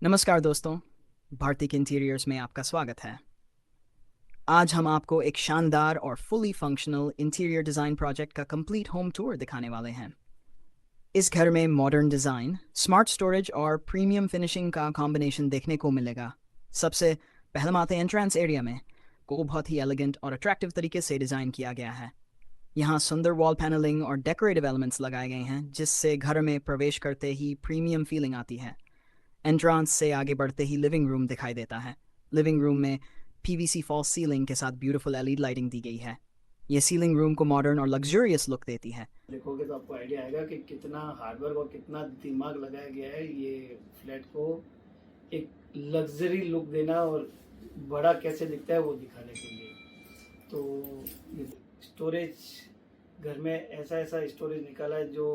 नमस्कार दोस्तों, भारतीय इंटीरियर्स में आपका स्वागत है। आज हम आपको एक शानदार और fully functional interior design project का कंप्लीट होम टूर दिखाने वाले हैं। इस घर में मॉडर्न डिज़ाइन, स्मार्ट स्टोरेज और प्रीमियम फिनिशिंग का कॉम्बिनेशन देखने को मिलेगा। सबसे पहले हम आते हैं एंट्रेंस एरिया में, को बहुत ही एलिगेंट और अट्रैक्टिव तरीके से डिज़ाइन किया गया है। यहाँ सुंदर वॉल पैनलिंग और डेकोरेटिव एलिमेंट्स लगाए गए हैं, जिससे घर में प्रवेश करते ही प्रीमियम फीलिंग आती है। एंट्रांस से आगे बढ़ते ही लिविंग रूम दिखाई देता है। लिविंग रूम में पीवीसी फॉल्स सीलिंग के साथ ब्यूटीफुल एलईडी लाइटिंग दी गई है। ये सीलिंग रूम को मॉडर्न और लग्जरियस लुक देती है। देखोगे तो आपको आइडिया आएगा कि कितना हार्डवर्क और कितना दिमाग लगाया गया है ये फ्लैट को एक लग्जरी लुक देना और बड़ा कैसे दिखता है वो दिखाने के लिए। तो ये स्टोरेज घर में ऐसा ऐसा स्टोरेज निकाला है जो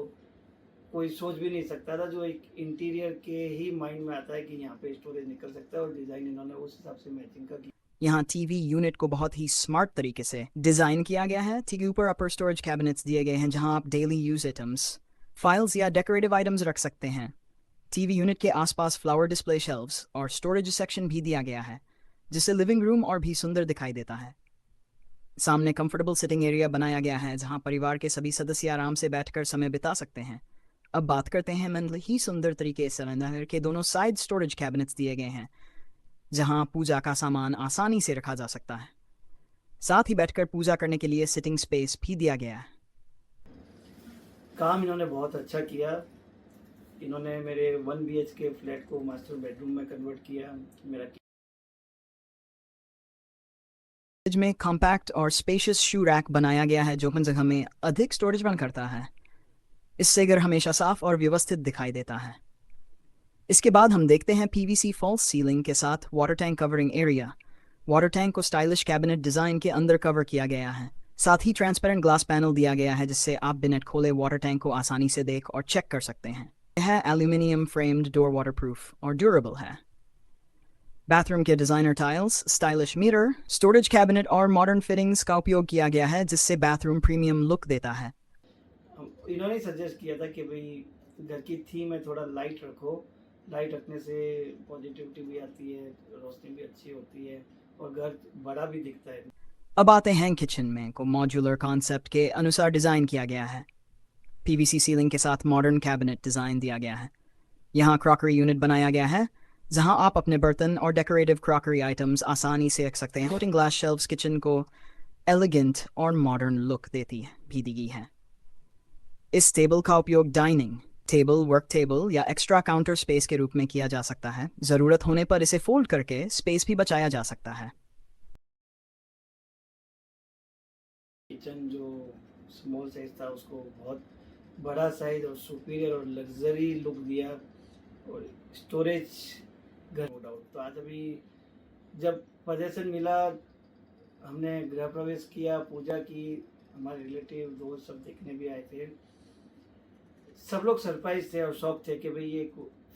कोई सोच भी नहीं सकता था, जो एक इंटीरियर के ही माइंड में आता है कि यहाँ पे स्टोरेज निकल सकता है, और डिज़ाइन इन्होंने उस हिसाब से मैचिंग का किया। यहाँ टीवी यूनिट को बहुत ही स्मार्ट तरीके से डिज़ाइन किया गया है। ठीक ऊपर अपर स्टोरेज कैबिनेट्स दिए गए हैं, जहाँ आप डेली यूज आइटम्स, फाइल्स या डेकोरेटिव आइटम्स रख सकते हैं। टीवी यूनिट के आसपास फ्लावर डिस्प्ले शेल्व्स और स्टोरेज सेक्शन भी दिया गया है, जिससे लिविंग रूम और भी सुंदर दिखाई देता है। सामने कंफर्टेबल सिटिंग एरिया बनाया गया है, जहां परिवार के सभी सदस्य आराम से बैठकर समय बिता सकते हैं। अब बात करते हैं मन ही सुंदर तरीके से घर के दोनों साइड स्टोरेज कैबिनेट्स दिए गए हैं, जहां पूजा का सामान आसानी से रखा जा सकता है। साथ ही बैठकर पूजा करने के लिए सिटिंग स्पेस भी दिया गया है। काम इन्होंने बहुत अच्छा किया। इन्होंने मेरे 1 BHK फ्लैट को मास्टर बेडरूम में कन्वर्ट किया। मेरा में कॉम्पैक्ट और स्पेशियस शू रैक बनाया गया है, जो जगह में अधिक स्टोरेज बन करता है। इससे घर हमेशा साफ और व्यवस्थित दिखाई देता है। इसके बाद हम देखते हैं पीवीसी फॉल्स सीलिंग के साथ water tank covering area. Water tank को स्टाइलिश कैबिनेट डिज़ाइन के अंदर कवर किया गया है। साथ ही ट्रांसपेरेंट ग्लास पैनल दिया गया है, जिससे आप बिना खोले वाटर टैंक को आसानी से देख और चेक कर सकते हैं। यह एल्यूमिनियम फ्रेम्ड डोर वाटरप्रूफ और ड्यूरेबल है। बाथरूम के designer tiles, stylish mirror, storage cabinet और मॉडर्न फिटिंग्स का उपयोग किया गया है, जिससे बाथरूम प्रीमियम लुक देता है। इन्होंने सजेस्ट किया था कि भाई घर की थीम है थोड़ा लाइट रखो। लाइट रखने से पॉजिटिविटी भी आती है, रोशनी भी अच्छी होती है और घर बड़ा भी दिखता है। अब आते हैं किचन में, को मॉड्यूलर कॉन्सेप्ट के अनुसार डिज़ाइन किया गया है। पीवीसी सीलिंग के साथ मॉडर्न कैबिनेट डिज़ाइन दिया गया है। यहाँ क्रॉकरी यूनिट बनाया गया है, जहाँ आप अपने बर्तन और डेकोरेटिव क्रॉकरी आइटम्स आसानी से रख सकते हैं। फ्लोटिंग ग्लास शेल्व्स किचन को एलिगेंट और मॉडर्न लुक देती भी दी गई है। इस टेबल का उपयोग डाइनिंग टेबल, वर्क टेबल या एक्स्ट्रा काउंटर स्पेस के रूप में किया जा सकता है। ज़रूरत होने पर इसे फोल्ड करके स्पेस भी बचाया जा सकता है। किचन जो स्मॉल साइज था उसको बहुत बड़ा साइज और सुपीरियर और लग्जरी लुक दिया, और स्टोरेज घर नो डाउट। तो आज अभी जब पोजेसन मिला, हमने गृह प्रवेश किया, पूजा की, हमारे रिलेटिव दोस्त सब देखने भी आए थे। सब लोग सरप्राइज थे और शॉक थे कि भाई ये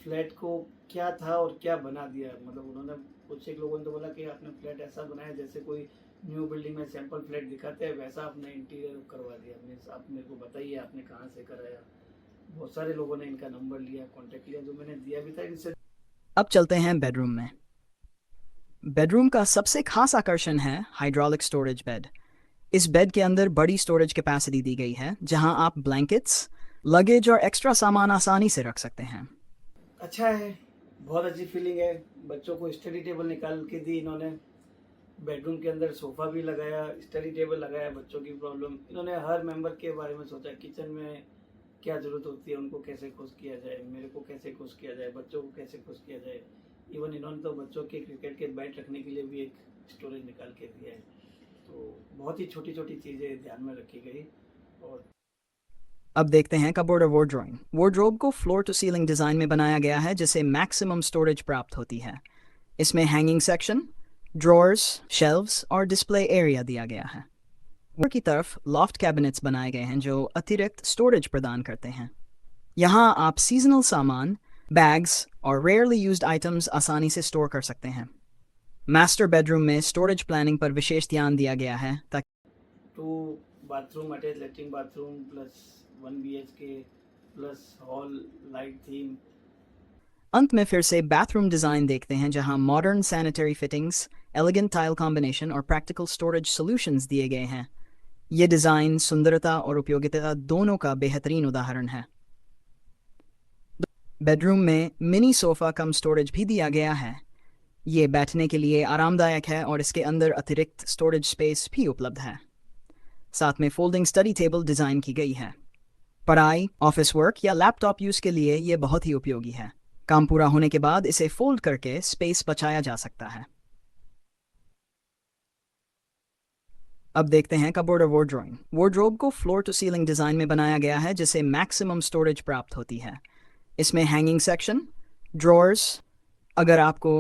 फ्लैट को क्या था और क्या बना दिया। मतलब उन्होंने, कुछ एक लोगों ने तो बोला कि आपने फ्लैट ऐसा बनाया जैसे कोई न्यू बिल्डिंग में सैंपल फ्लैट दिखाते हैं, वैसा आपने इंटीरियर करवा दिया। आप मेरे को बताइए आपने कहाँ से कराया। बहुत सारे लोगों ने इनका नंबर लिया, कांटेक्ट लिया, जो मैंने दिया भी था इनसे। अब चलते हैं बेडरूम में। बेडरूम का सबसे खास आकर्षण है हाइड्रोलिक स्टोरेज बेड। इस बेड के अंदर बड़ी स्टोरेज कैपेसिटी दी गई है, जहां आप ब्लैंकेट्स, लगेज और एक्स्ट्रा सामान आसानी से रख सकते हैं। अच्छा है, बहुत अच्छी फीलिंग है। बच्चों को स्टडी टेबल निकाल के दी इन्होंने। बेडरूम के अंदर सोफा भी लगाया, स्टडी टेबल लगाया। बच्चों की प्रॉब्लम, इन्होंने हर मेंबर के बारे में सोचा। किचन में क्या ज़रूरत होती है, उनको कैसे खुश किया जाए, मेरे को कैसे खुश किया जाए, बच्चों को कैसे खुश किया जाए। इवन इन्होंने तो बच्चों के क्रिकेट के बैट रखने के लिए भी एक स्टोरेज निकाल के दिया है। तो बहुत ही छोटी छोटी चीज़ें ध्यान में रखी गई। और अब देखते हैं कबोर्ड और वार्डरोब। वार्डरोब को फ्लोर टू सीलिंग डिज़ाइन में बनाया गया है, जिससे मैक्सिमम स्टोरेज प्राप्त होती है। इसमें हैंगिंग सेक्शन, ड्रॉर्स, शेल्व्स और डिस्प्ले एरिया दिया गया है। ऊपर की तरफ लॉफ्ट कैबिनेट्स बनाए गए हैं, जो अतिरिक्त स्टोरेज प्रदान करते हैं। यहाँ आप सीजनल सामान, बैग्स और रेयरली यूज्ड आइटम्स आसानी से स्टोर कर सकते हैं। मास्टर बेडरूम में स्टोरेज प्लानिंग पर विशेष ध्यान दिया गया है, ताकि 2 bathroom attach latrine bathroom plus 1 BHK plus hall light theme. अंत में फिर से बाथरूम डिज़ाइन देखते हैं, जहां modern sanitary fittings, elegant tile combination और प्रैक्टिकल स्टोरेज सॉल्यूशंस दिए गए हैं। ये डिज़ाइन सुंदरता और उपयोगिता दोनों का बेहतरीन उदाहरण है। बेडरूम में मिनी सोफ़ा कम स्टोरेज भी दिया गया है। ये बैठने के लिए आरामदायक है और इसके अंदर अतिरिक्त स्टोरेज स्पेस भी उपलब्ध है। साथ में फोल्डिंग स्टडी टेबल डिज़ाइन की गई है। पढ़ाई, ऑफिस वर्क या लैपटॉप यूज़ के लिए ये बहुत ही उपयोगी है। काम पूरा होने के बाद इसे फोल्ड करके स्पेस बचाया जा सकता है। अब देखते हैं कबोर्ड और वार्डरोब। वार्डरोब को फ्लोर टू सीलिंग डिज़ाइन में बनाया गया है, जिससे मैक्सिमम स्टोरेज प्राप्त होती है। इसमें हैंगिंग सेक्शन, ड्रॉर्स। अगर आपको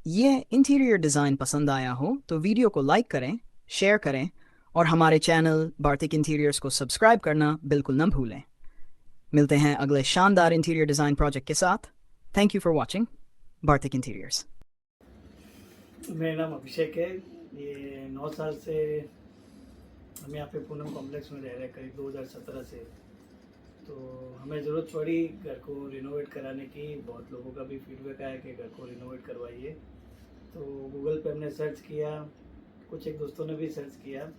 ये इंटीरियर डिज़ाइन पसंद आया हो तो वीडियो को लाइक करें, शेयर करें और हमारे चैनल बार्तिक इंटीरियर्स को सब्सक्राइब करना बिल्कुल न भूलें। मिलते हैं अगले शानदार इंटीरियर डिज़ाइन प्रोजेक्ट के साथ। Thank you for watching Bartik interiors. मेरा नाम अभिषेक है। ये 9 साल से हम यहाँ पे पूनम कॉम्प्लेक्स में रह रहे हैं, करीब 2017 से। तो हमें ज़रूरत पड़ी घर को रिनोवेट कराने की। बहुत लोगों का भी फीडबैक आया कि घर को रिनोवेट करवाइए। तो गूगल पे हमने सर्च किया, कुछ एक दोस्तों ने भी सर्च किया।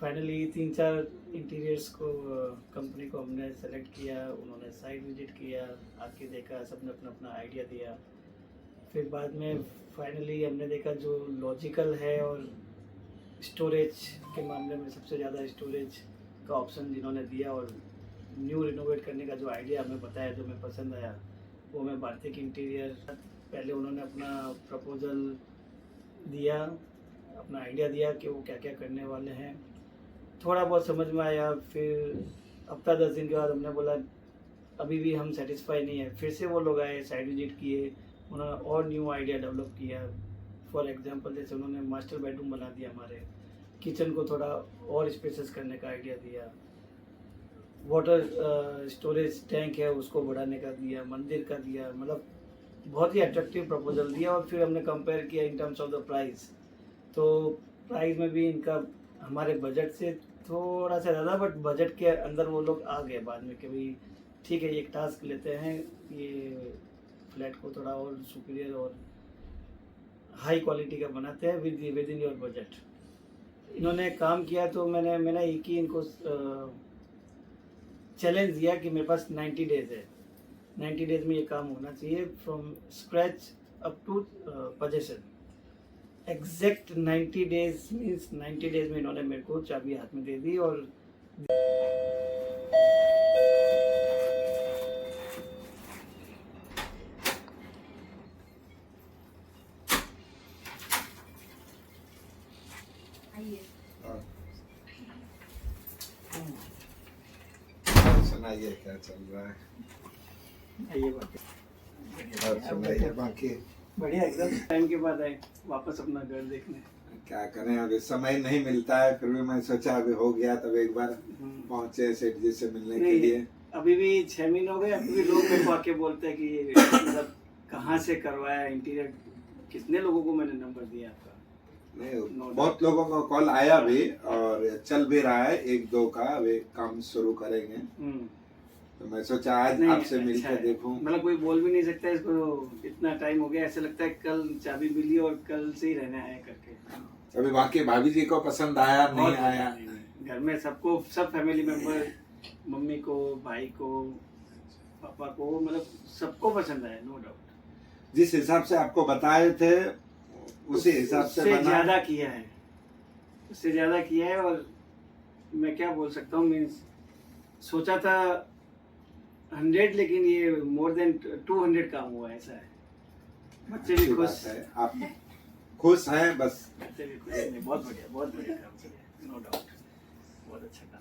फाइनली 3-4 इंटीरियर्स को कंपनी को हमने सेलेक्ट किया। उन्होंने साइट विजिट किया, आके देखा, सबने अपना अपना आइडिया दिया। फिर बाद में फाइनली हमने देखा जो लॉजिकल है और स्टोरेज के मामले में सबसे ज़्यादा स्टोरेज का ऑप्शन जिन्होंने दिया और न्यू रिनोवेट करने का जो आइडिया हमें बताया, जो हमें पसंद आया, वो हमें बार्तिक इंटीरियर। पहले उन्होंने अपना प्रपोज़ल दिया, अपना आइडिया दिया कि वो क्या क्या करने वाले हैं। थोड़ा बहुत समझ में आया। फिर हफ्ता 10 दिन के बाद हमने बोला अभी भी हम सेटिस्फाई नहीं है। फिर से वो लोग आए, साइट विजिट किए, उन्होंने और न्यू आइडिया डेवलप किया। फॉर एग्जांपल जैसे उन्होंने मास्टर बेडरूम बना दिया, हमारे किचन को थोड़ा और स्पेसेस करने का आइडिया दिया, वाटर स्टोरेज टैंक है उसको बढ़ाने का दिया, मंदिर का दिया। मतलब बहुत ही अट्रैक्टिव प्रपोजल दिया। और फिर हमने कंपेयर किया in terms of the price. तो प्राइस में भी इनका हमारे बजट से थोड़ा सा ज़्यादा, बट बजट के अंदर वो लोग आ गए बाद में कि भाई ठीक है, ये एक टास्क लेते हैं, ये फ्लैट को थोड़ा और सुपीरियर और हाई क्वालिटी का बनाते हैं विद इन योर बजट। इन्होंने काम किया तो मैंने एक ही इनको चैलेंज दिया कि मेरे पास 90 डेज है। 90 डेज में ये काम होना चाहिए, from scratch up to possession. Exact 90 days means 90 days में इन्होंने मेरे को चाबी हाथ में दे दी। और सुनाइए क्या चल रहा है। ये बात और सुनाइए बाकी। बढ़िया, एकदम टाइम के बाद आए वापस अपना घर देखने। क्या करें, अभी समय नहीं मिलता है, फिर भी मैं सोचा अभी हो गया तब एक बार पहुंचे सेठ जी से मिलने के लिए। अभी भी 6 महीने हो गए, अभी भी लोग मेरे को आके बोलते हैं कि मतलब कहाँ से करवाया इंटीरियर, कितने लोगों को मैंने नंबर दिया आपका। नहीं, बहुत लोगों का कॉल आया भी और चल भी रहा है, 1-2 का अभी काम शुरू करेंगे। तो मैं सोचा आज आपसे मिलकर देखूं। मतलब कोई बोल भी नहीं सकता इसको, इतना टाइम हो गया, ऐसा लगता है कल चाबी मिली और कल से ही रहने आए करके। अभी बाकी भाभी जी को पसंद आया नहीं आया? घर में सबको, सब फैमिली मेंबर, मम्मी को, भाई को, पापा को, मतलब सबको पसंद आया, नो डाउट। जिस हिसाब से आपको बताए थे उसी हिसाब से ज्यादा किया है, उससे ज्यादा किया है। और मैं क्या बोल सकता हूँ, मीन्स सोचा था 100, लेकिन ये मोर देन 200 काम हुआ, ऐसा है। बच्चे भी खुश है, आप खुश हैं? बस बच्चे भी खुश हैं। बहुत बढ़िया काम किया, नो डाउट, बहुत अच्छा काम।